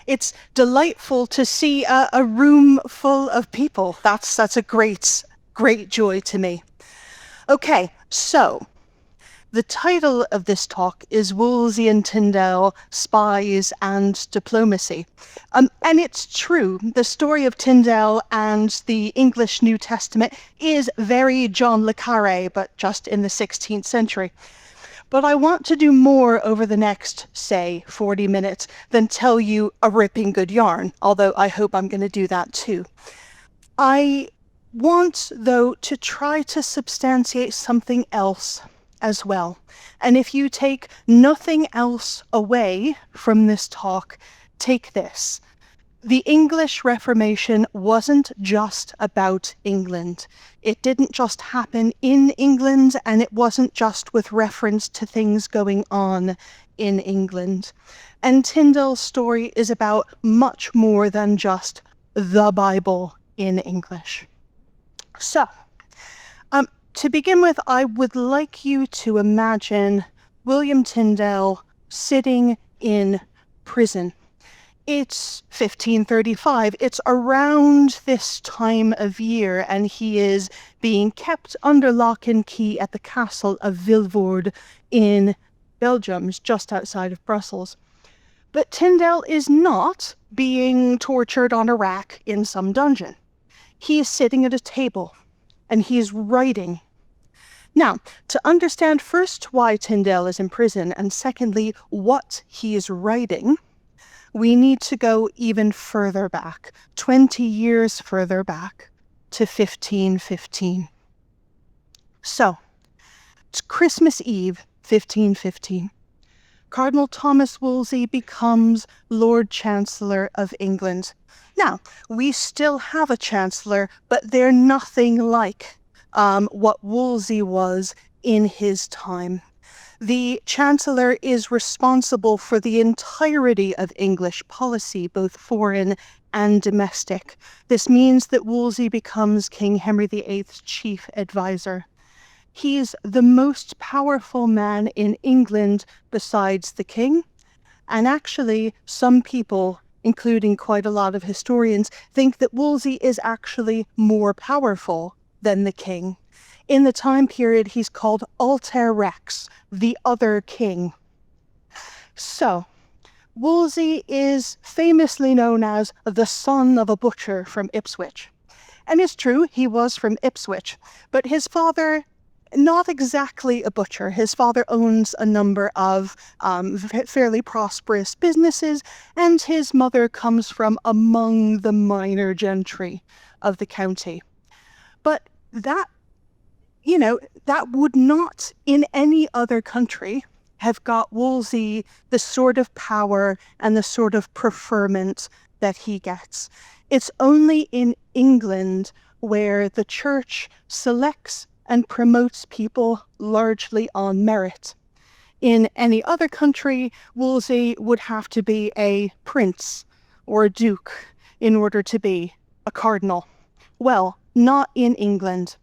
It's delightful to see a room full of people. That's a great joy to me. Okay, so the title of this talk is Wolsey and Tyndale, Spies and Diplomacy. And it's true, the story of Tyndale and the English New Testament is very John le Carré, but just in the 16th century. But I want to do more over the next, say, 40 minutes than tell you a ripping good yarn, although I hope I'm going to do that too. I want, though, to try to substantiate something else as well. And if you take nothing else away from this talk, take this. The English Reformation wasn't just about England. It didn't just happen in England, and it wasn't just with reference to things going on in England. And Tyndale's story is about much more than just the Bible in English. So, to begin with, I would like you to imagine William Tyndale sitting in prison. It's 1535. It's around this time of year, and he is being kept under lock and key at the castle of Vilvoorde in Belgium, just outside of Brussels. But Tyndale is not being tortured on a rack in some dungeon. He is sitting at a table, and he is writing. Now, to understand first why Tyndale is in prison, and secondly, what he is writing, we need to go even further back, 20 years further back, to 1515. So, it's Christmas Eve, 1515. Cardinal Thomas Wolsey becomes Lord Chancellor of England. Now, we still have a Chancellor, but they're nothing like what Wolsey was in his time. The Chancellor is responsible for the entirety of English policy, both foreign and domestic. This means that Wolsey becomes King Henry VIII's chief advisor. He's the most powerful man in England besides the king, and actually some people, including quite a lot of historians, think that Wolsey is actually more powerful than the king. In the time period, he's called Alter Rex, the other king. So, Wolsey is famously known as the son of a butcher from Ipswich. And it's true, he was from Ipswich, but his father, not exactly a butcher. His father owns a number of fairly prosperous businesses, and his mother comes from among the minor gentry of the county. But that would not, in any other country, have got Wolsey the sort of power and the sort of preferment that he gets. It's only in England where the church selects and promotes people largely on merit. In any other country, Wolsey would have to be a prince or a duke in order to be a cardinal. Well, not in England.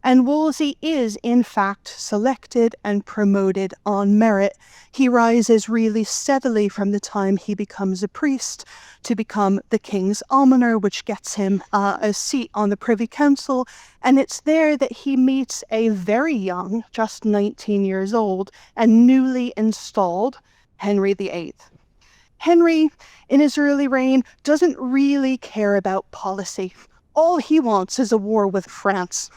And Wolsey is, in fact, selected and promoted on merit. He rises really steadily from the time he becomes a priest to become the king's almoner, which gets him a seat on the Privy Council. And it's there that he meets a very young, just 19 years old, and newly installed Henry VIII. Henry, in his early reign, doesn't really care about policy. All he wants is a war with France.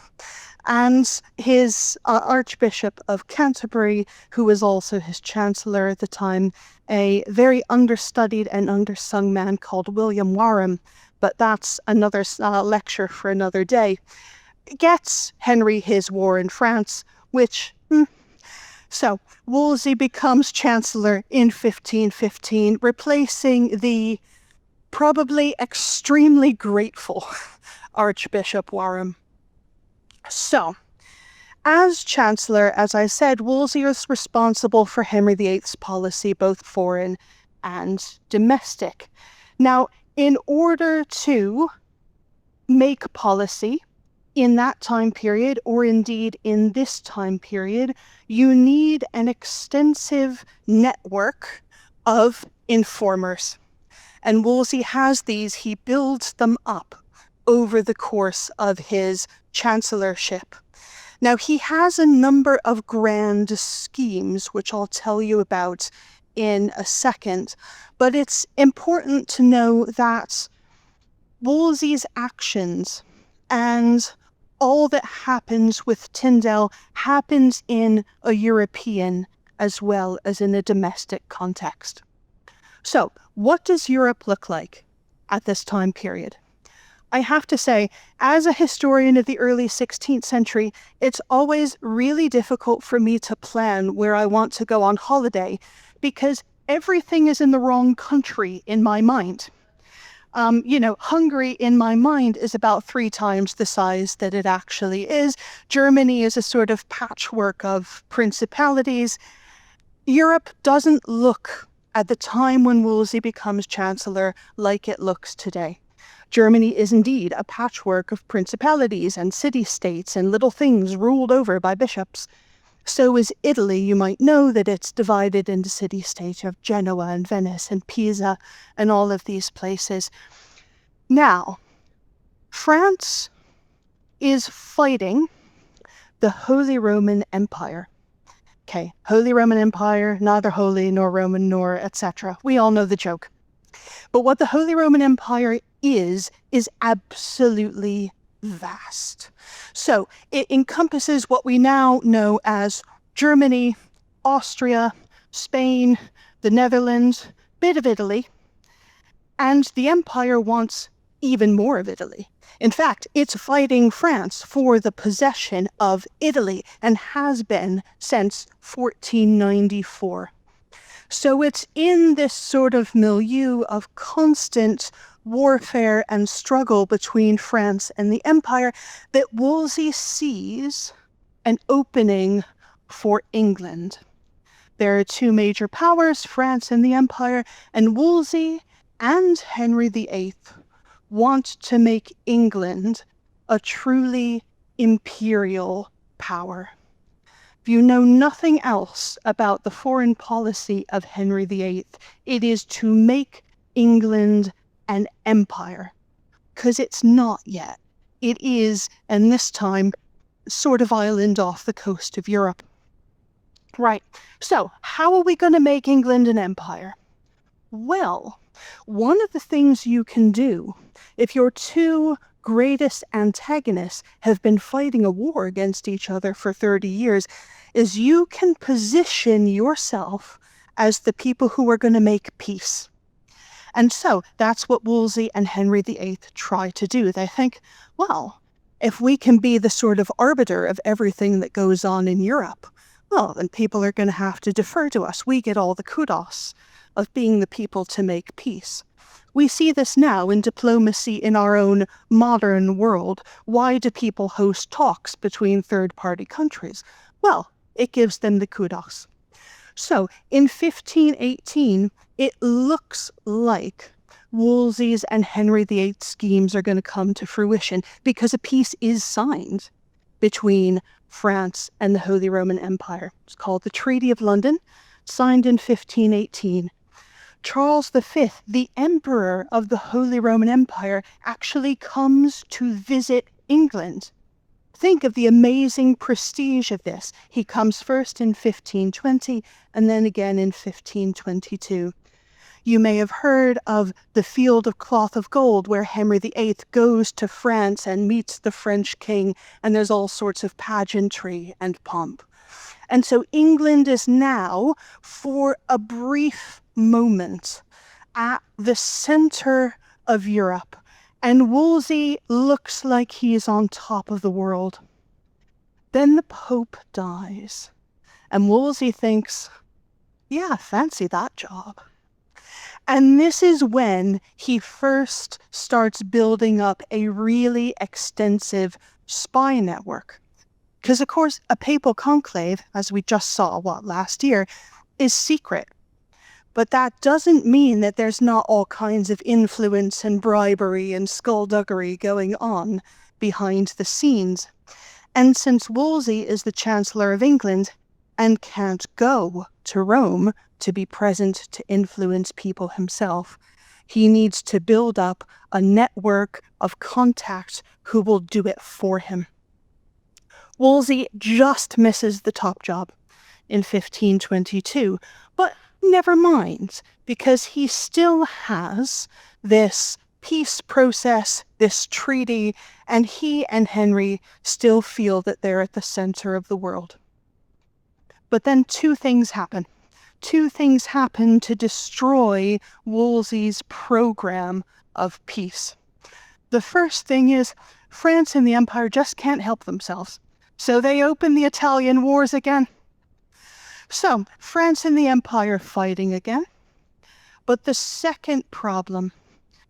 And his Archbishop of Canterbury, who was also his Chancellor at the time, a very understudied and undersung man called William Warham, but that's another lecture for another day, gets Henry his war in France, which... So, Wolsey becomes Chancellor in 1515, replacing the probably extremely grateful Archbishop Warham. So, as Chancellor, as I said, Wolsey is responsible for Henry VIII's policy, both foreign and domestic. Now, in order to make policy in that time period, or indeed in this time period, you need an extensive network of informers. And Wolsey has these, he builds them up over the course of his chancellorship. Now, he has a number of grand schemes, which I'll tell you about in a second, but it's important to know that Wolsey's actions and all that happens with Tyndale happens in a European as well as in a domestic context. So, what does Europe look like at this time period? I have to say, as a historian of the early 16th century, it's always really difficult for me to plan where I want to go on holiday because everything is in the wrong country in my mind. Hungary in my mind is about 3 times the size that it actually is. Germany is a sort of patchwork of principalities. Europe doesn't look at the time when Wolsey becomes chancellor like it looks today. Germany is indeed a patchwork of principalities and city-states and little things ruled over by bishops. So is Italy. You might know that it's divided into city-states of Genoa and Venice and Pisa and all of these places. Now, France is fighting the Holy Roman Empire. Okay, Holy Roman Empire, neither holy nor Roman nor etc. We all know the joke. But what the Holy Roman Empire is absolutely vast. So it encompasses what we now know as Germany, Austria, Spain, the Netherlands, bit of Italy, and the empire wants even more of Italy. In fact, it's fighting France for the possession of Italy and has been since 1494. So it's in this sort of milieu of constant warfare and struggle between France and the empire that Wolsey sees an opening for England. There are 2 major powers, France and the empire, and Wolsey and Henry VIII want to make England a truly imperial power. If you know nothing else about the foreign policy of Henry VIII, it is to make England an empire, because it's not yet. It is, and this time, sort of island off the coast of Europe. Right, so how are we going to make England an empire? Well, one of the things you can do if your 2 greatest antagonists have been fighting a war against each other for 30 years is you can position yourself as the people who are going to make peace. And so that's what Wolsey and Henry VIII try to do. They think, well, if we can be the sort of arbiter of everything that goes on in Europe, well, then people are going to have to defer to us. We get all the kudos of being the people to make peace. We see this now in diplomacy in our own modern world. Why do people host talks between third-party countries? Well, it gives them the kudos. So, in 1518, it looks like Wolsey's and Henry VIII's schemes are going to come to fruition because a peace is signed between France and the Holy Roman Empire. It's called the Treaty of London, signed in 1518. Charles V, the Emperor of the Holy Roman Empire, actually comes to visit England. Think of the amazing prestige of this. He comes first in 1520 and then again in 1522. You may have heard of the Field of Cloth of Gold, where Henry VIII goes to France and meets the French king, and there's all sorts of pageantry and pomp. And so England is now, for a brief moment, at the center of Europe, and Wolsey looks like he is on top of the world. Then the Pope dies, and Wolsey thinks, yeah, fancy that job. And this is when he first starts building up a really extensive spy network. Because, of course, a papal conclave, as we just saw, last year, is secret. But that doesn't mean that there's not all kinds of influence and bribery and skullduggery going on behind the scenes. And since Wolsey is the Chancellor of England and can't go to Rome to be present to influence people himself, He needs to build up a network of contacts who will do it for him. Wolsey just misses the top job in 1522, but never mind, because he still has this peace process, this treaty, and he and Henry still feel that they're at the center of the world. But then two things happen. Two things happen to destroy Wolsey's program of peace. The first thing is France and the Empire just can't help themselves. So they open the Italian Wars again. So France and the Empire fighting again. But the second problem,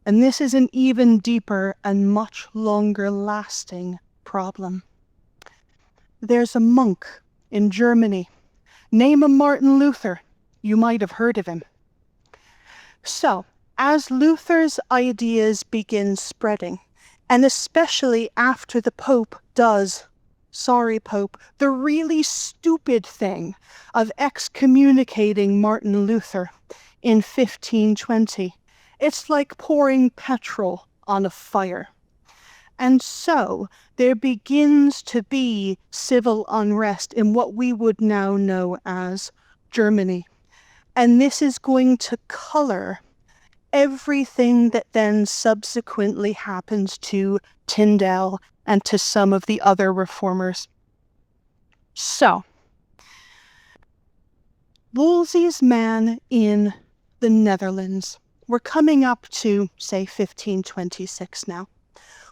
and this is an even deeper and much longer lasting problem. There's a monk in Germany. Name him Martin Luther. You might have heard of him. So, as Luther's ideas begin spreading, and especially after the Pope does, sorry Pope, the really stupid thing of excommunicating Martin Luther in 1520, it's like pouring petrol on a fire. And so there begins to be civil unrest in what we would now know as Germany. And this is going to color everything that then subsequently happens to Tyndale and to some of the other reformers. So, Wolsey's man in the Netherlands. We're coming up to, say, 1526 now.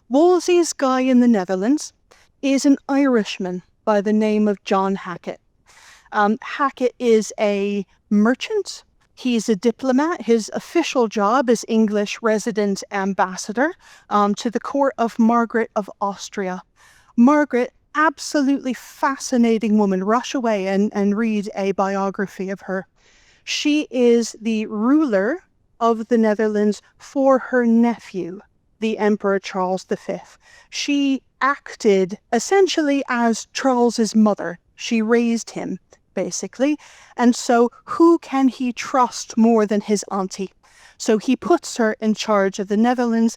Wolsey's guy in the Netherlands is an Irishman by the name of John Hackett. Hackett is a merchant. He's a diplomat. His official job is English resident ambassador to the court of Margaret of Austria. Margaret, absolutely fascinating woman. Rush away and read a biography of her. She is the ruler of the Netherlands for her nephew, the Emperor Charles V. She acted essentially as Charles's mother. She raised him, basically. And so who can he trust more than his auntie? So he puts her in charge of the Netherlands,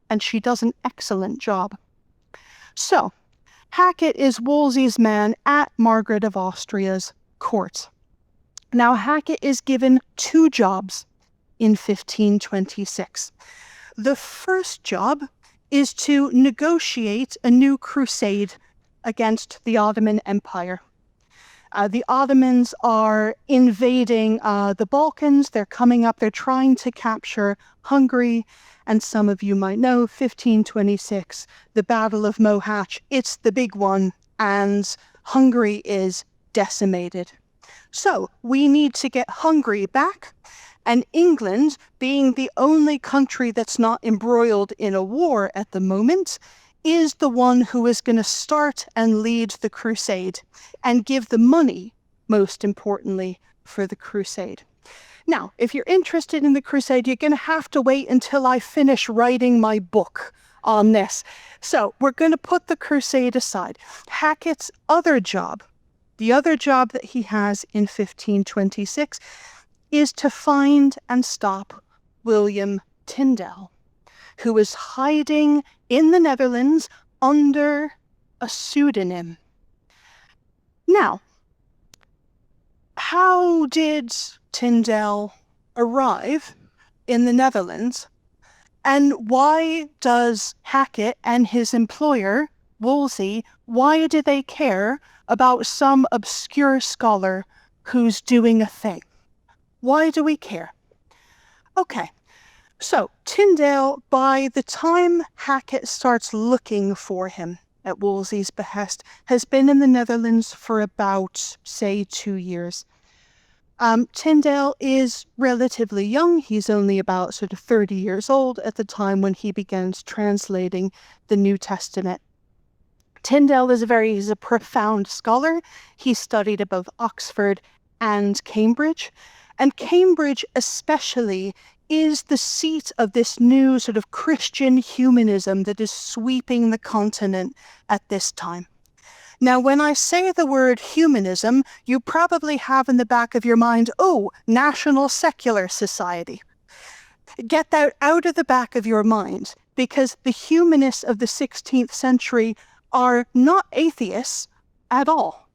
and she does an excellent job. So Hackett is Wolsey's man at Margaret of Austria's court. Now Hackett is given two jobs in 1526. The first job is to negotiate a new crusade against the Ottoman Empire. The Ottomans are invading the Balkans. They're coming up. They're trying to capture Hungary. And some of you might know, 1526, the Battle of Mohacs. It's the big one, and Hungary is decimated. So we need to get Hungary back. And England, being the only country that's not embroiled in a war at the moment, is the one who is going to start and lead the crusade and give the money, most importantly, for the crusade. Now, if you're interested in the crusade, you're going to have to wait until I finish writing my book on this. So we're going to put the crusade aside. Hackett's other job, the other job that he has in 1526, is to find and stop William Tyndale, who is hiding in the Netherlands under a pseudonym. Now, how did Tyndale arrive in the Netherlands, and why does Hackett and his employer, Wolsey, why do they care about some obscure scholar who's doing a thing? Why do we care? Okay, so Tyndale, by the time Hackett starts looking for him at Wolsey's behest, has been in the Netherlands for about, say, 2 years. Tyndale is relatively young. He's only about sort of 30 years old at the time when he begins translating the New Testament. Tyndale is he's a profound scholar. He studied at both Oxford and Cambridge. And Cambridge especially is the seat of this new sort of Christian humanism that is sweeping the continent at this time. Now, when I say the word humanism, you probably have in the back of your mind, oh, National Secular Society. Get that out of the back of your mind, because the humanists of the 16th century are not atheists at all.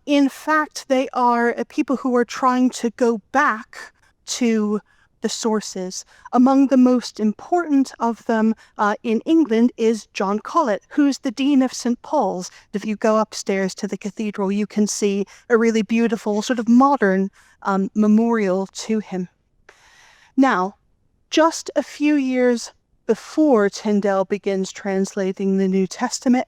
In fact, they are people who are trying to go back to the sources. Among the most important of them in England is John Colet, who's the Dean of St. Paul's. If you go upstairs to the cathedral, you can see a really beautiful sort of modern memorial to him. Now, just a few years before Tyndale begins translating the New Testament,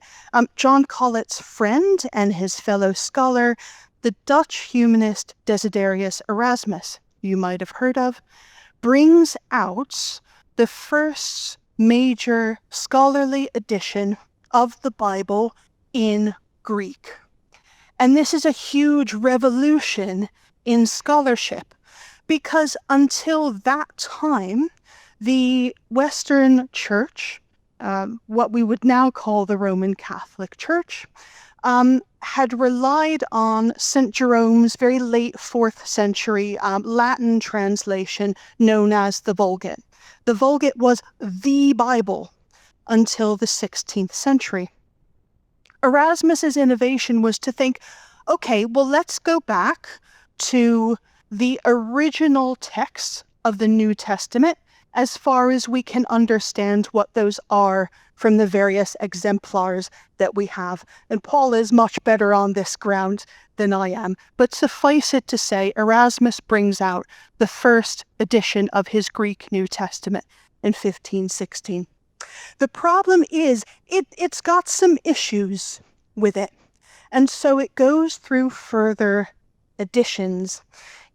John Colet's friend and his fellow scholar, the Dutch humanist Desiderius Erasmus, you might have heard of, brings out the first major scholarly edition of the Bible in Greek. And this is a huge revolution in scholarship, because until that time, the Western Church, what we would now call the Roman Catholic Church, had relied on St. Jerome's very late 4th century Latin translation known as the Vulgate. The Vulgate was the Bible until the 16th century. Erasmus's innovation was to think, okay, well, let's go back to the original text of the New Testament as far as we can understand what those are from the various exemplars that we have. And Paul is much better on this ground than I am. But suffice it to say, Erasmus brings out the first edition of his Greek New Testament in 1516. The problem is it's got some issues with it. And so it goes through further editions.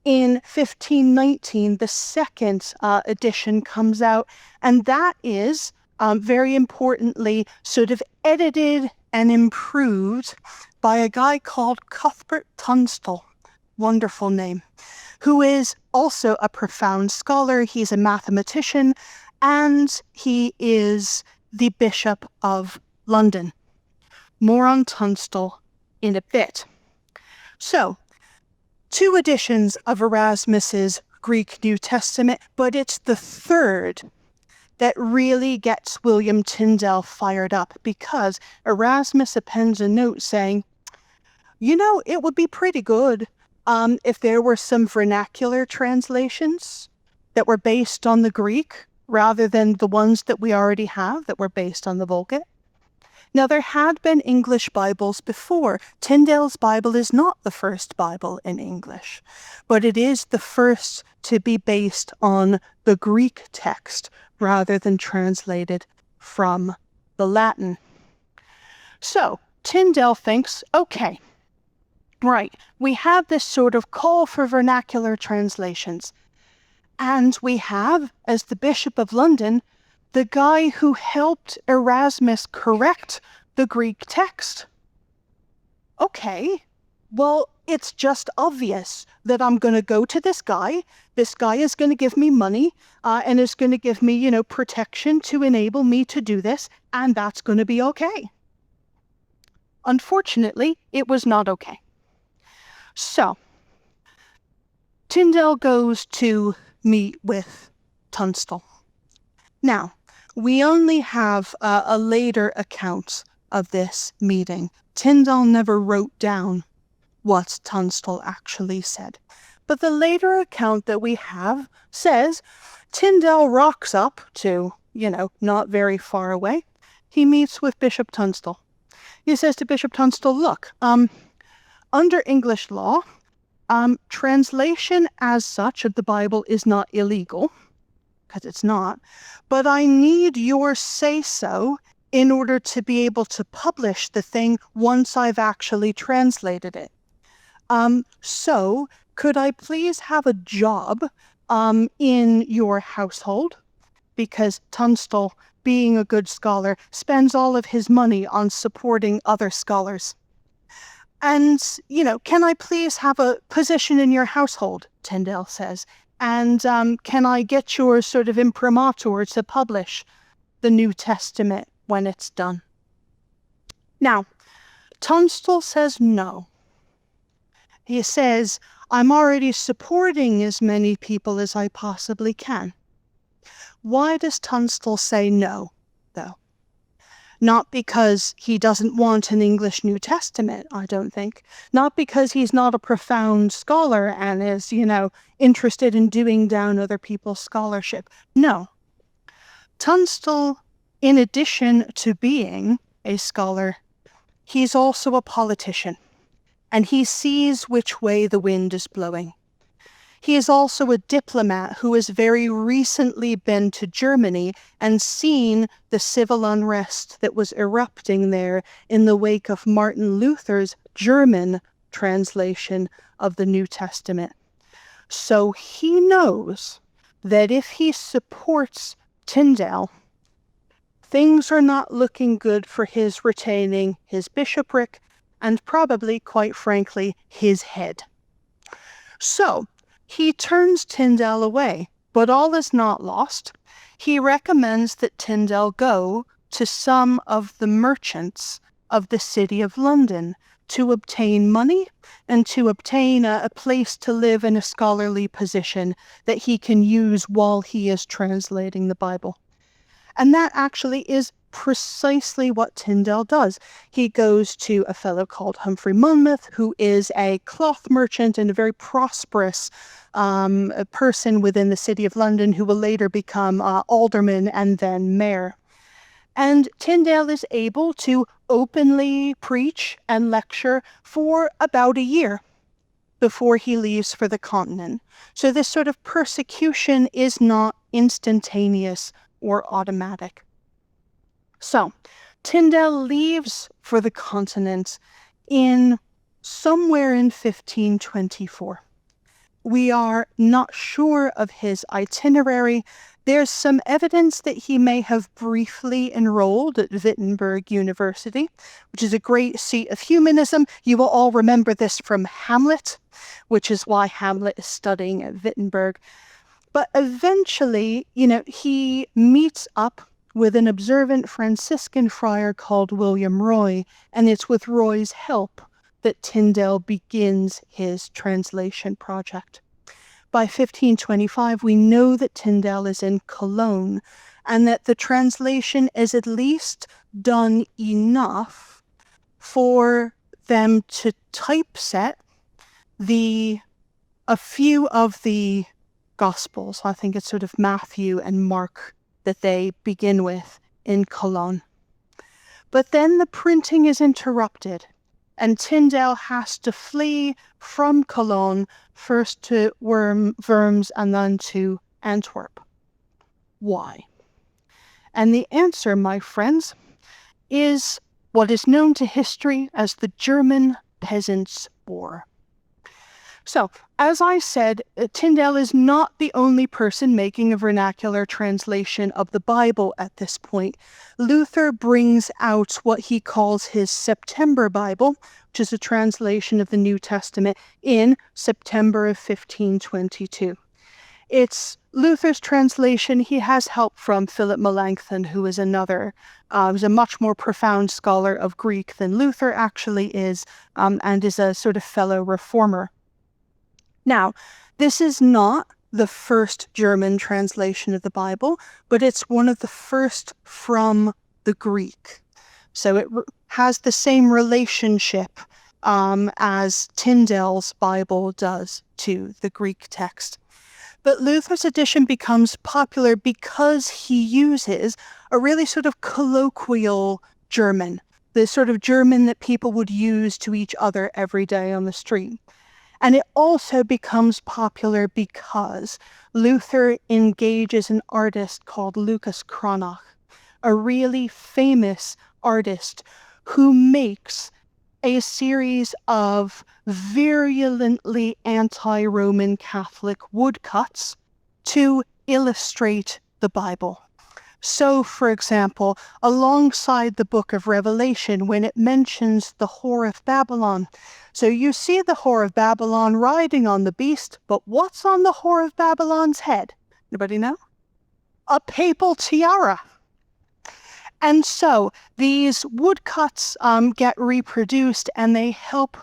In 1519, the second edition comes out, and that is, very importantly, sort of edited and improved by a guy called Cuthbert Tunstall, wonderful name, who is also a profound scholar. He's a mathematician, and he is the Bishop of London. More on Tunstall in a bit. So, 2 editions of Erasmus's Greek New Testament, but it's the third that really gets William Tyndale fired up, because Erasmus appends a note saying, you know, it would be pretty good if there were some vernacular translations that were based on the Greek rather than the ones that we already have that were based on the Vulgate. Now, there had been English Bibles before. Tyndale's Bible is not the first Bible in English, but it is the first to be based on the Greek text rather than translated from the Latin. So, Tyndale thinks, okay, right, we have this sort of call for vernacular translations, and we have, as the Bishop of London, the guy who helped Erasmus correct the Greek text. Okay, well, it's just obvious that I'm going to go to this guy. This guy is going to give me money and is going to give me, protection to enable me to do this, and that's going to be okay. Unfortunately, it was not okay. So, Tyndale goes to meet with Tunstall. Now, we only have a later account of this meeting. Tyndale never wrote down what Tunstall actually said. But the later account that we have says Tyndale rocks up to, not very far away. He meets with Bishop Tunstall. He says to Bishop Tunstall, look, under English law, translation as such of the Bible is not illegal, because it's not, but I need your say-so in order to be able to publish the thing once I've actually translated it. So could I please have a job in your household? Because Tunstall, being a good scholar, spends all of his money on supporting other scholars. And, can I please have a position in your household, Tyndale says. And can I get your sort of imprimatur to publish the New Testament when it's done? Now, Tunstall says no. He says, I'm already supporting as many people as I possibly can. Why does Tunstall say no, though? Not because he doesn't want an English New Testament, I don't think. Not because he's not a profound scholar and is, interested in doing down other people's scholarship. No. Tunstall, in addition to being a scholar, he's also a politician, and he sees which way the wind is blowing. He is also a diplomat who has very recently been to Germany and seen the civil unrest that was erupting there in the wake of Martin Luther's German translation of the New Testament. So he knows that if he supports Tyndale, things are not looking good for his retaining his bishopric and probably, quite frankly, his head. So he turns Tyndale away, but all is not lost. He recommends that Tyndale go to some of the merchants of the city of London to obtain money and to obtain a place to live in a scholarly position that he can use while he is translating the Bible. And that actually is precisely what Tyndale does. He goes to a fellow called Humphrey Monmouth, who is a cloth merchant and a very prosperous person within the city of London, who will later become alderman and then mayor. And Tyndale is able to openly preach and lecture for about a year before he leaves for the continent. So this sort of persecution is not instantaneous or automatic. So Tyndale leaves for the continent somewhere in 1524. We are not sure of his itinerary. There's some evidence that he may have briefly enrolled at Wittenberg University, which is a great seat of humanism. You will all remember this from Hamlet, which is why Hamlet is studying at Wittenberg. But eventually, he meets up with an observant Franciscan friar called William Roy, and it's with Roy's help that Tyndale begins his translation project. By 1525, we know that Tyndale is in Cologne, and that the translation is at least done enough for them to typeset a few of the Gospels. I think it's sort of Matthew and Mark that they begin with in Cologne. But then the printing is interrupted, and Tyndale has to flee from Cologne, first to Worms and then to Antwerp. Why? And the answer, my friends, is what is known to history as the German Peasants' War. So, as I said, Tyndale is not the only person making a vernacular translation of the Bible at this point. Luther brings out what he calls his September Bible, which is a translation of the New Testament, in September of 1522. It's Luther's translation. He has help from Philip Melanchthon, who is who's a much more profound scholar of Greek than Luther actually is, and is a sort of fellow reformer. Now, this is not the first German translation of the Bible, but it's one of the first from the Greek. So it has the same relationship as Tyndale's Bible does to the Greek text. But Luther's edition becomes popular because he uses a really sort of colloquial German, the sort of German that people would use to each other every day on the street. And it also becomes popular because Luther engages an artist called Lucas Cranach, a really famous artist who makes a series of virulently anti-Roman Catholic woodcuts to illustrate the Bible. So, for example, alongside the book of Revelation, when it mentions the whore of Babylon, so you see the whore of Babylon riding on the beast, but what's on the whore of Babylon's head? Anybody know? A papal tiara. And so these woodcuts get reproduced and they help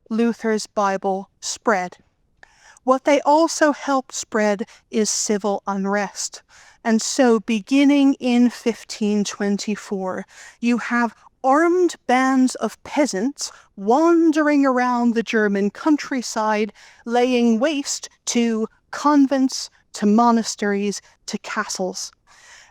Luther's Bible spread. What they also help spread is civil unrest. And so beginning in 1524, you have armed bands of peasants wandering around the German countryside, laying waste to convents, to monasteries, to castles.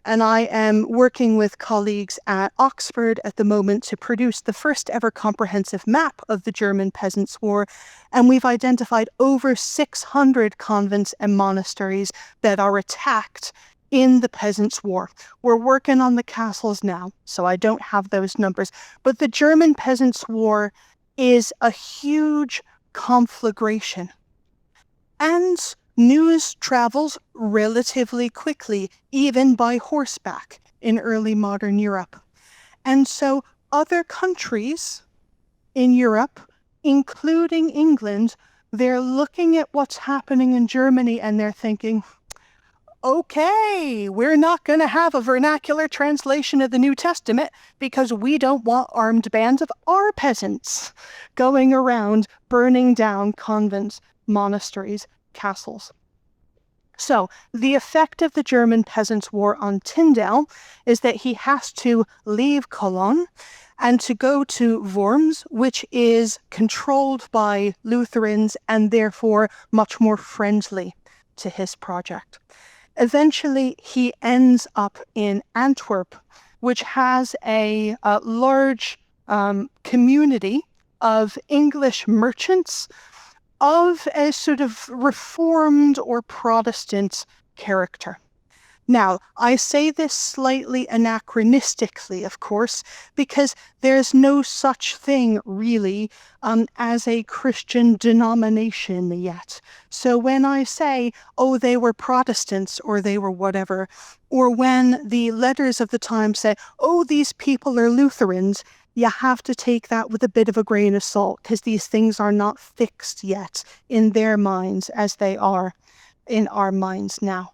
And I am working with colleagues at Oxford at the moment to produce the first ever comprehensive map of the German Peasants' War, and we've identified over 600 convents and monasteries that are attacked in the Peasants' War. We're working on the castles now, so I don't have those numbers, but the German Peasants' War is a huge conflagration. And news travels relatively quickly, even by horseback, in early modern Europe. And so other countries in Europe, including England, they're looking at what's happening in Germany and they're thinking, okay, we're not going to have a vernacular translation of the New Testament because we don't want armed bands of our peasants going around burning down convents, monasteries, castles. So the effect of the German Peasants' War on Tyndale is that he has to leave Cologne and to go to Worms, which is controlled by Lutherans and therefore much more friendly to his project. Eventually, he ends up in Antwerp, which has a large community of English merchants of a sort of Reformed or Protestant character. Now, I say this slightly anachronistically, of course, because there's no such thing really as a Christian denomination yet. So when I say, oh, they were Protestants or they were whatever, or when the letters of the time say, oh, these people are Lutherans, you have to take that with a bit of a grain of salt because these things are not fixed yet in their minds as they are in our minds now.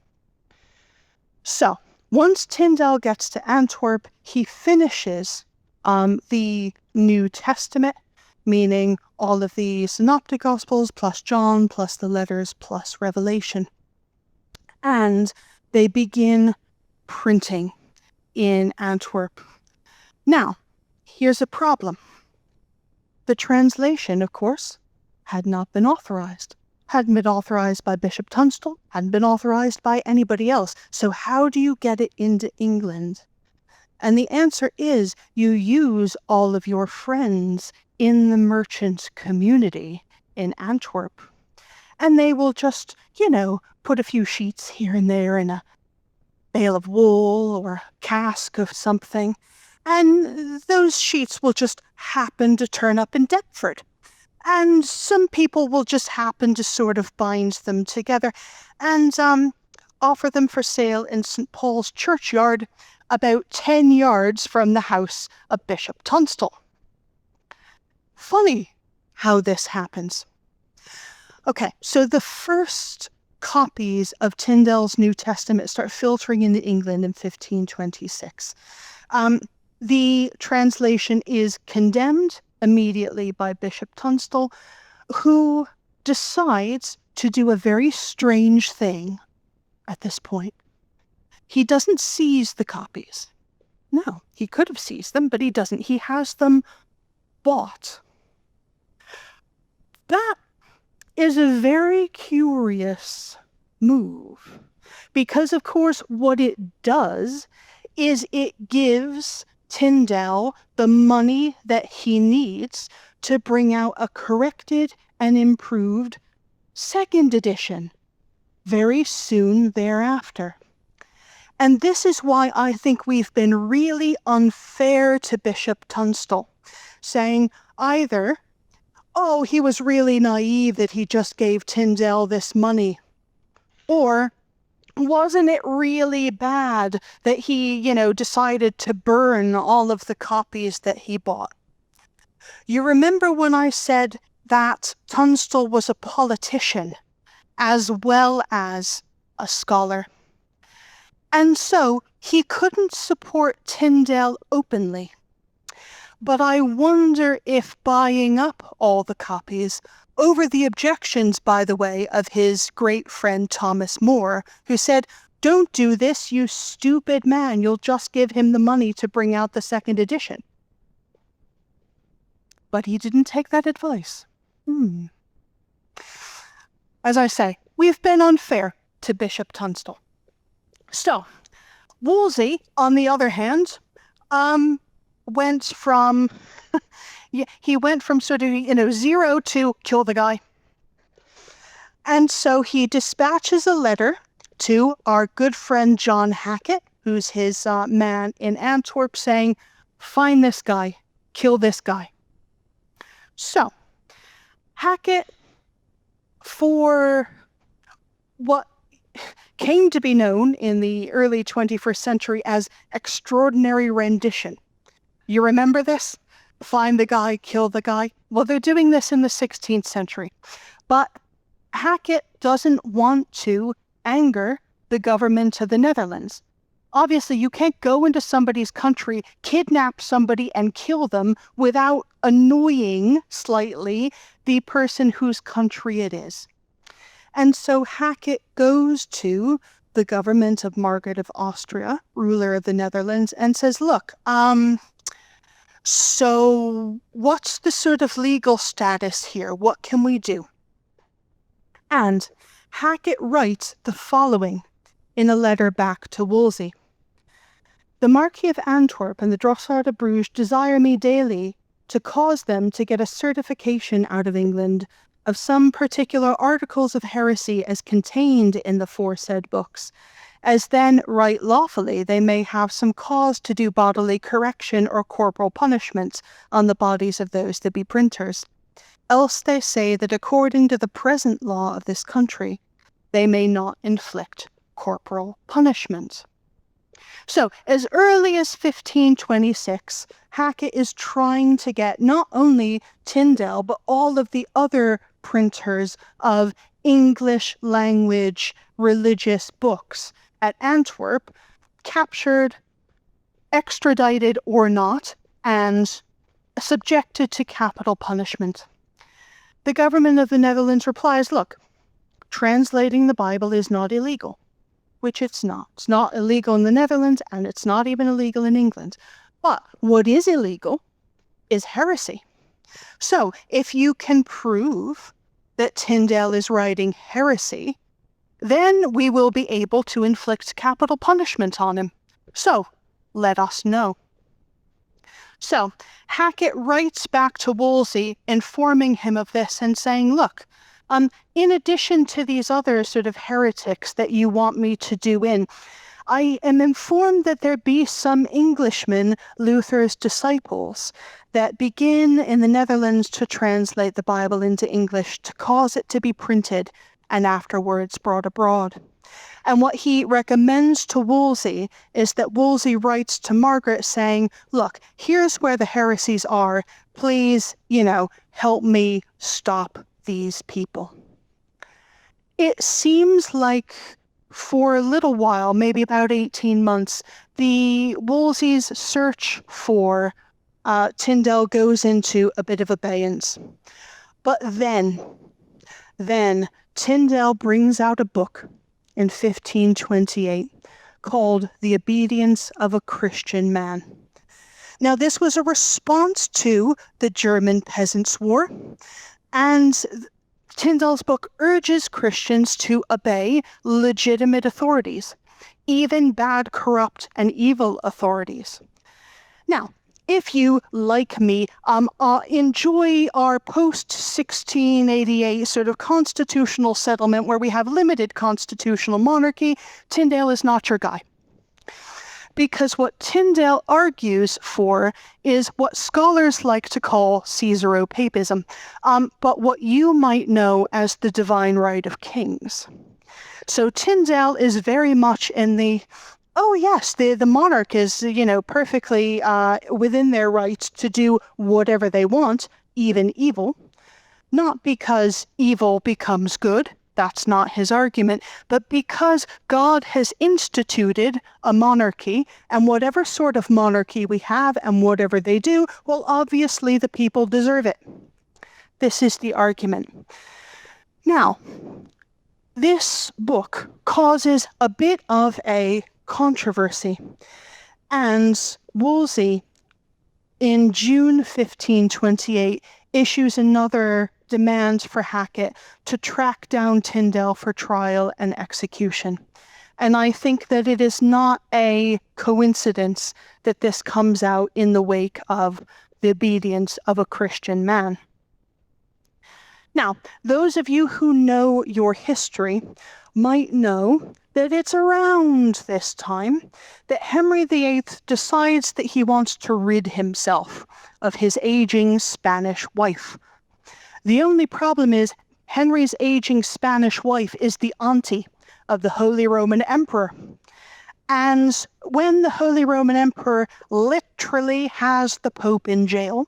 So, once Tyndale gets to Antwerp, he finishes the New Testament, meaning all of the Synoptic Gospels, plus John, plus the letters, plus Revelation. And they begin printing in Antwerp. Now, here's a problem. The translation, of course, had not been authorized. Hadn't been authorized by Bishop Tunstall, hadn't been authorized by anybody else. So how do you get it into England? And the answer is you use all of your friends in the merchant community in Antwerp. And they will just, put a few sheets here and there in a bale of wool or a cask of something. And those sheets will just happen to turn up in Deptford. And some people will just happen to sort of bind them together and offer them for sale in St. Paul's churchyard, about 10 yards from the house of Bishop Tunstall. Funny how this happens. Okay, so the first copies of Tyndale's New Testament start filtering into England in 1526. The translation is condemned immediately by Bishop Tunstall, who decides to do a very strange thing at this point. He doesn't seize the copies. No, he could have seized them, but he doesn't. He has them bought. That is a very curious move, because of course what it does is it gives Tyndale the money that he needs to bring out a corrected and improved second edition very soon thereafter. And this is why I think we've been really unfair to Bishop Tunstall, saying either, oh, he was really naive that he just gave Tyndale this money, or wasn't it really bad that he, decided to burn all of the copies that he bought? You remember when I said that Tunstall was a politician as well as a scholar? And so he couldn't support Tyndale openly. But I wonder if buying up all the copies, over the objections, by the way, of his great friend Thomas More, who said, Don't do this, you stupid man. You'll just give him the money to bring out the second edition. But he didn't take that advice. As I say, we've been unfair to Bishop Tunstall. So, Wolsey, on the other hand, went from sort of, 0 to kill the guy. And so he dispatches a letter to our good friend John Hackett, who's his man in Antwerp, saying, find this guy, kill this guy. So, Hackett, for what came to be known in the early 21st century as extraordinary rendition. You remember this? Find the guy, kill the guy. Well, they're doing this in the 16th century. But Hackett doesn't want to anger the government of the Netherlands. Obviously, you can't go into somebody's country, kidnap somebody, and kill them without annoying slightly the person whose country it is. And so Hackett goes to the government of Margaret of Austria, ruler of the Netherlands, and says, look, so what's the sort of legal status here? What can we do? And Hackett writes the following in a letter back to Wolsey. The Marquis of Antwerp and the Drossard of Bruges desire me daily to cause them to get a certification out of England of some particular articles of heresy as contained in the foresaid books, as then right lawfully they may have some cause to do bodily correction or corporal punishment on the bodies of those that be printers. Else they say that according to the present law of this country, they may not inflict corporal punishment. So, as early as 1526, Hackett is trying to get not only Tyndale, but all of the other printers of English language religious books at Antwerp captured, extradited or not, and subjected to capital punishment. The government of the Netherlands replies, look, translating the Bible is not illegal. Which it's not. It's not illegal in the Netherlands, and it's not even illegal in England. But what is illegal is heresy. So, if you can prove that Tyndale is writing heresy, then we will be able to inflict capital punishment on him. So, let us know. So, Hackett writes back to Wolsey, informing him of this and saying, look, in addition to these other sort of heretics that you want me to do in, I am informed that there be some Englishmen, Luther's disciples, that begin in the Netherlands to translate the Bible into English to cause it to be printed and afterwards brought abroad. And what he recommends to Wolsey is that Wolsey writes to Margaret saying, look, here's where the heresies are. Please, help me stop these people. It seems like for a little while, maybe about 18 months, the Wolsey's search for Tyndale goes into a bit of abeyance. But then Tyndale brings out a book in 1528 called The Obedience of a Christian Man. Now, this was a response to the German Peasants' War, and Tyndale's book urges Christians to obey legitimate authorities, even bad, corrupt, and evil authorities. Now, if you, like me, enjoy our post-1688 sort of constitutional settlement where we have limited constitutional monarchy, Tyndale is not your guy. Because what Tyndale argues for is what scholars like to call Caesaropapism, but what you might know as the divine right of kings. So Tyndale is very much in the, oh yes, the monarch is, perfectly within their rights to do whatever they want, even evil. Not because evil becomes good, that's not his argument, but because God has instituted a monarchy, and whatever sort of monarchy we have and whatever they do, well, obviously the people deserve it. This is the argument. Now, This book causes a bit of a controversy, and Wolsey, in June 1528, issues another demand for Hackett to track down Tyndale for trial and execution. And I think that it is not a coincidence that this comes out in the wake of the obedience of a Christian man. Now, those of you who know your history might know that it's around this time that Henry VIII decides that he wants to rid himself of his aging Spanish wife. The only problem is Henry's aging Spanish wife is the auntie of the Holy Roman Emperor. And when the Holy Roman Emperor literally has the Pope in jail,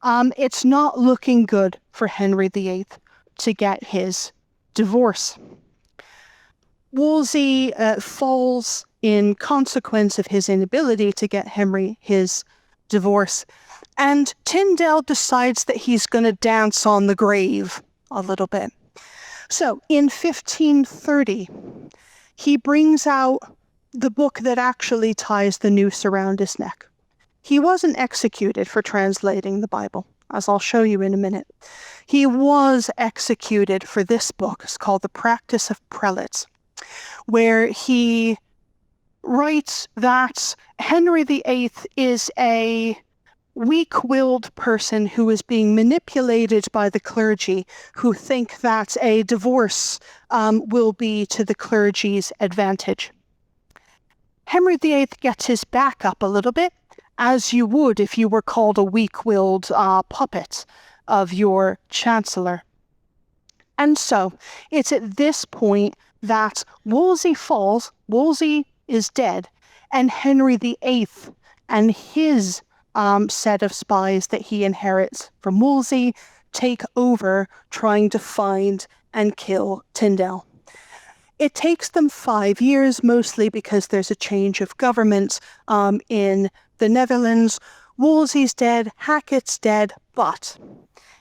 it's not looking good for Henry VIII to get his divorce. Wolsey falls in consequence of his inability to get Henry his divorce, and Tyndale decides that he's going to dance on the grave a little bit. So in 1530, he brings out the book that actually ties the noose around his neck. He wasn't executed for translating the Bible, as I'll show you in a minute. He was executed for this book. It's called The Practice of Prelates, where he writes that Henry VIII is a weak-willed person who is being manipulated by the clergy, who think that a divorce will be to the clergy's advantage. Henry VIII gets his back up a little bit, as you would if you were called a weak-willed puppet of your chancellor. And so it's at this point that Wolsey falls, Wolsey is dead, and Henry VIII and his set of spies that he inherits from Wolsey take over trying to find and kill Tyndale. It takes them 5 years, mostly because there's a change of government in the Netherlands. Wolsey's dead, Hackett's dead, but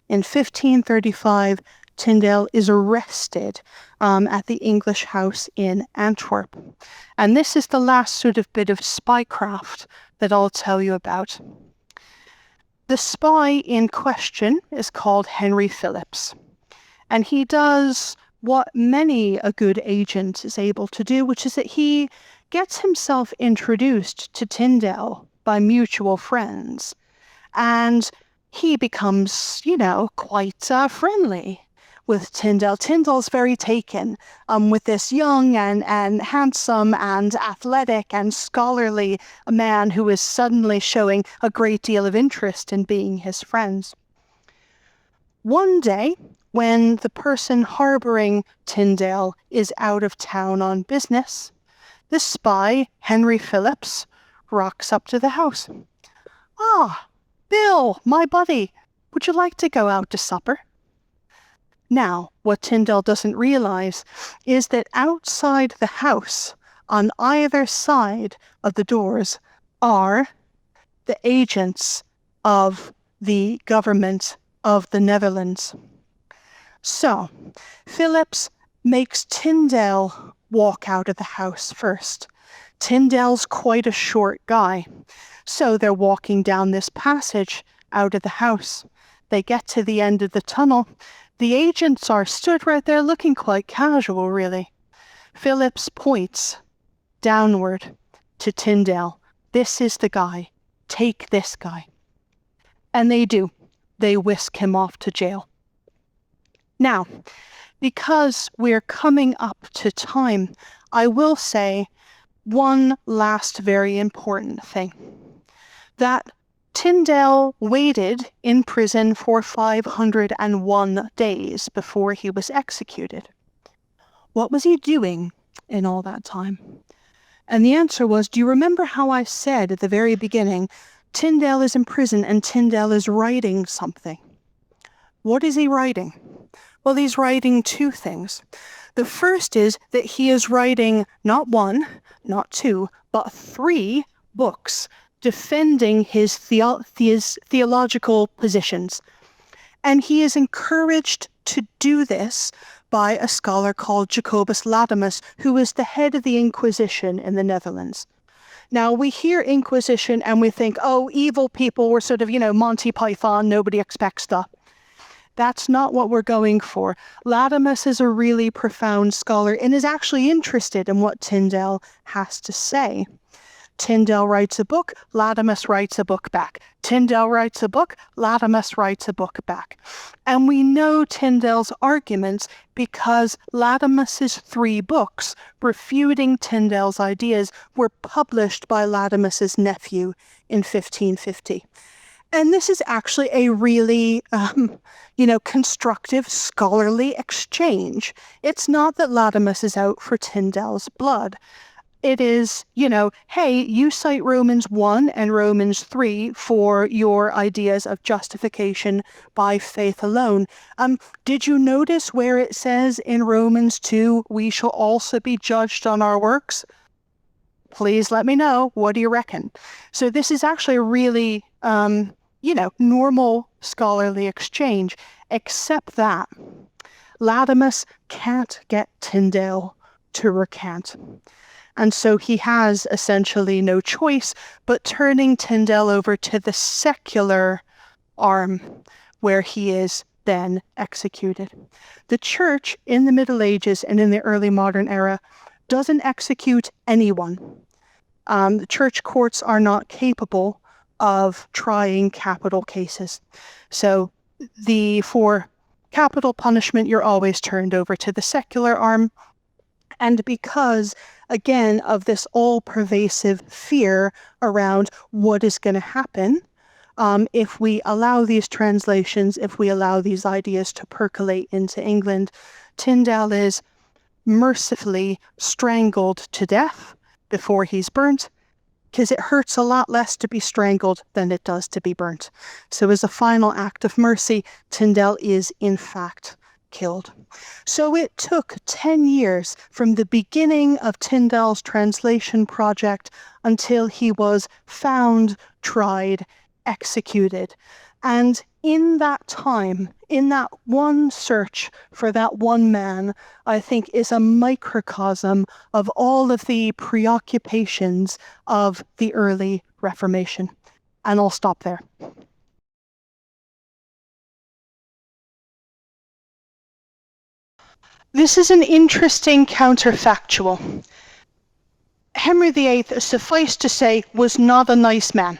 in 1535, Tyndale is arrested at the English house in Antwerp. And this is the last sort of bit of spycraft that I'll tell you about. The spy in question is called Henry Phillips, and he does what many a good agent is able to do, which is that he gets himself introduced to Tyndale by mutual friends, and he becomes, quite friendly with Tyndale. Tyndale's very taken with this young and handsome and athletic and scholarly man who is suddenly showing a great deal of interest in being his friends. One day, when the person harboring Tyndale is out of town on business, the spy, Henry Phillips, rocks up to the house. "Ah, Bill, my buddy, would you like to go out to supper?" Now, what Tyndale doesn't realize is that outside the house, on either side of the doors, are the agents of the government of the Netherlands. So, Phillips makes Tyndale walk out of the house first. Tyndale's quite a short guy, so they're walking down this passage out of the house. They get to the end of the tunnel. The agents are stood right there looking quite casual, really. Phillips points downward to Tyndale. "This is the guy. Take this guy." And they do. They whisk him off to jail. Now, because we're coming up to time, I will say one last very important thing. That Tyndale waited in prison for 501 days before he was executed. What was he doing in all that time? And the answer was, do you remember how I said at the very beginning, Tyndale is in prison and Tyndale is writing something? What is he writing? Well, he's writing two things. The first is that he is writing not one, not two, but 3 books defending his theological positions. And he is encouraged to do this by a scholar called Jacobus Latimus, who was the head of the Inquisition in the Netherlands. Now, we hear Inquisition and we think, oh, evil people were sort of, Monty Python, nobody expects that. That's not what we're going for. Latimus is a really profound scholar and is actually interested in what Tyndale has to say. Tyndale writes a book, Latimus writes a book back. Tyndale writes a book, Latimus writes a book back. And we know Tyndale's arguments because Latimus's 3 books refuting Tyndale's ideas were published by Latimus's nephew in 1550. And this is actually a really, constructive scholarly exchange. It's not that Latimus is out for Tyndale's blood. It is, hey, you cite Romans 1 and Romans 3 for your ideas of justification by faith alone. Did you notice where it says in Romans 2, we shall also be judged on our works? Please let me know. What do you reckon? So this is actually a really, normal scholarly exchange, except that Latimus can't get Tyndale to recant. And so he has essentially no choice but turning Tyndale over to the secular arm where he is then executed. The church in the Middle Ages and in the early modern era doesn't execute anyone. The church courts are not capable of trying capital cases. So for capital punishment, you're always turned over to the secular arm. And because, again, of this all-pervasive fear around what is going to happen if we allow these translations, if we allow these ideas to percolate into England, Tyndale is mercifully strangled to death before he's burnt, because it hurts a lot less to be strangled than it does to be burnt. So as a final act of mercy, Tyndale is, in fact, killed. So it took 10 years from the beginning of Tyndale's translation project until he was found, tried, executed. And in that time, in that one search for that one man, I think is a microcosm of all of the preoccupations of the early Reformation. And I'll stop there. This is an interesting counterfactual. Henry VIII, suffice to say, was not a nice man.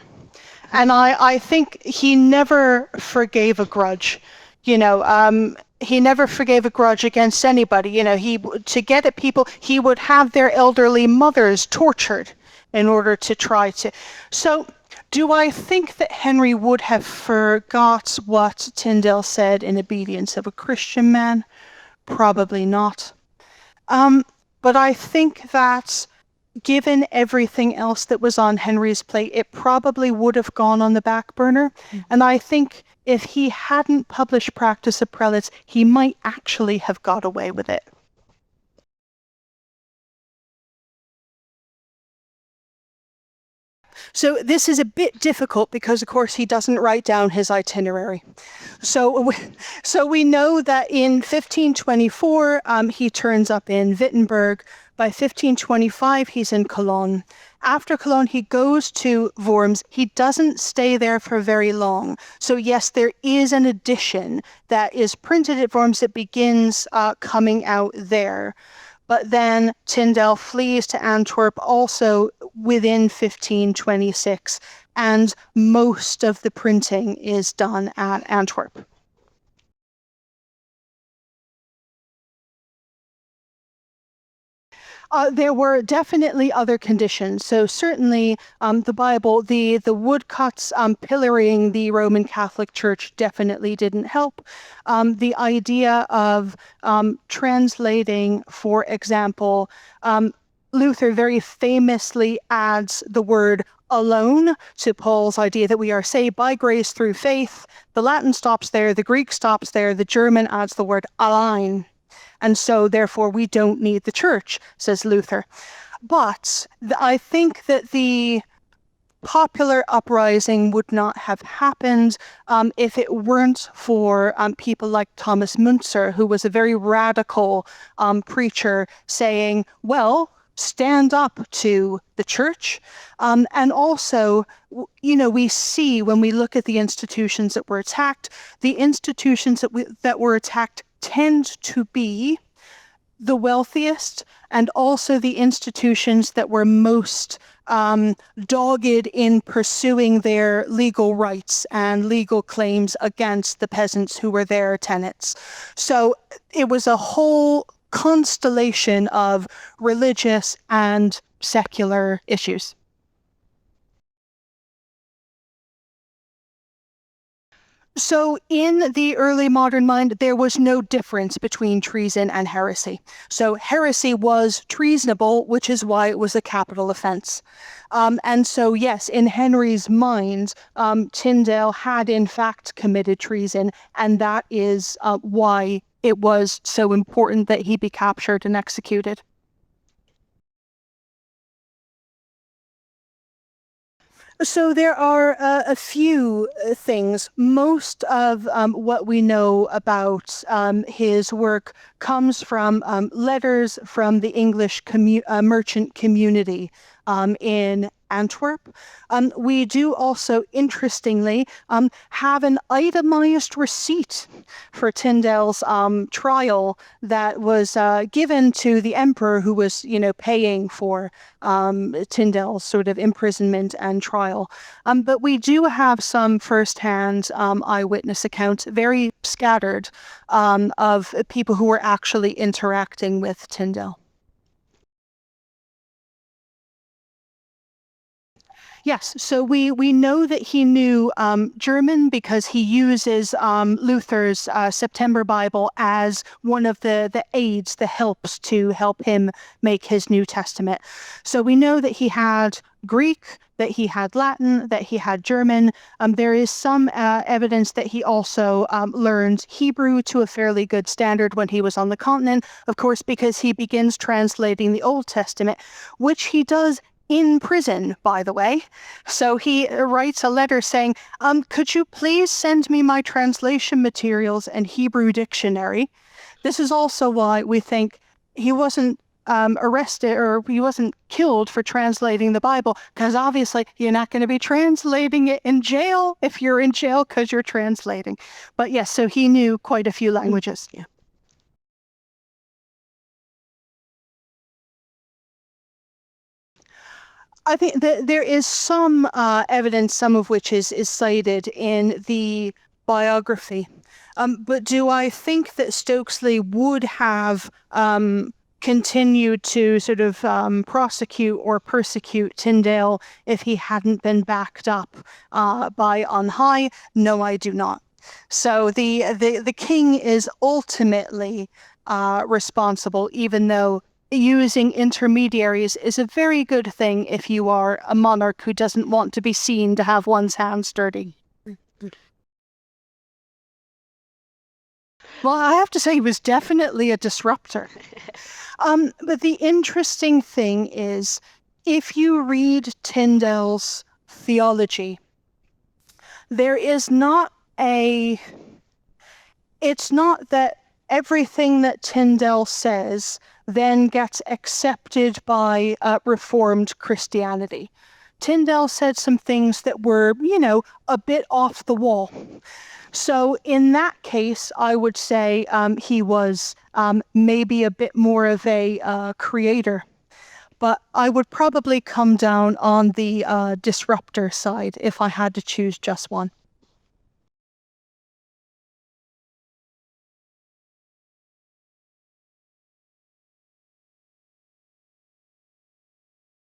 And I think he never forgave a grudge. He never forgave a grudge against anybody. To get at people, he would have their elderly mothers tortured in order to try to. So do I think that Henry would have forgot what Tyndale said in obedience of a Christian man? Probably not. But I think that given everything else that was on Henry's plate, it probably would have gone on the back burner. And I think if he hadn't published Practice of Prelates, he might actually have got away with it. So this is a bit difficult because, of course, he doesn't write down his itinerary. So we know that in 1524, he turns up in Wittenberg. By 1525, he's in Cologne. After Cologne, he goes to Worms. He doesn't stay there for very long. So yes, there is an edition that is printed at Worms that begins coming out there. But then Tyndale flees to Antwerp also within 1526, and most of the printing is done at Antwerp. There were definitely other conditions. So certainly the Bible, the woodcuts pillaring the Roman Catholic Church definitely didn't help. The idea of translating, for example, Luther very famously adds the word alone to Paul's idea that we are saved by grace through faith. The Latin stops there, the Greek stops there, the German adds the word allein. And so, therefore, we don't need the church, says Luther. But I think that the popular uprising would not have happened if it weren't for people like Thomas Müntzer, who was a very radical preacher, saying, well, stand up to the church. And also, we see when we look at the institutions that were attacked, the institutions that were attacked tend to be the wealthiest and also the institutions that were most dogged in pursuing their legal rights and legal claims against the peasants who were their tenants. So it was a whole constellation of religious and secular issues. So in the early modern mind, there was no difference between treason and heresy. So heresy was treasonable, which is why it was a capital offense. And so, yes, in Henry's mind, Tyndale had in fact committed treason, and that is why it was so important that he be captured and executed. So there are a few things. Most of what we know about his work comes from letters from the English merchant community in Antwerp. We do also, interestingly, have an itemized receipt for Tyndale's trial that was given to the emperor, who was, paying for Tyndale's sort of imprisonment and trial. But we do have some firsthand eyewitness accounts, very scattered, of people who were actually interacting with Tyndale. Yes, so we know that he knew German because he uses Luther's September Bible as one of the aids, the helps to help him make his New Testament. So we know that he had Greek, that he had Latin, that he had German. There is some evidence that he also learned Hebrew to a fairly good standard when he was on the continent, of course, because he begins translating the Old Testament, which he does in prison, by the way. So he writes a letter saying, could you please send me my translation materials and Hebrew dictionary? This is also why we think he wasn't arrested, or he wasn't killed for translating the Bible, because obviously you're not going to be translating it in jail if you're in jail because you're translating. But yes, so he knew quite a few languages. Yeah. I think that there is some evidence, some of which is cited in the biography. But do I think that Stokesley would have continued to sort of prosecute or persecute Tyndale if he hadn't been backed up by on high? No, I do not. So the king is ultimately responsible, even though using intermediaries is a very good thing if you are a monarch who doesn't want to be seen to have one's hands dirty. Well, I have to say he was definitely a disruptor. But the interesting thing is, if you read Tyndale's Theology, there is not it's not that everything that Tyndale says then gets accepted by Reformed Christianity. Tyndale said some things that were, a bit off the wall. So in that case, I would say he was maybe a bit more of a creator. But I would probably come down on the disruptor side if I had to choose just one.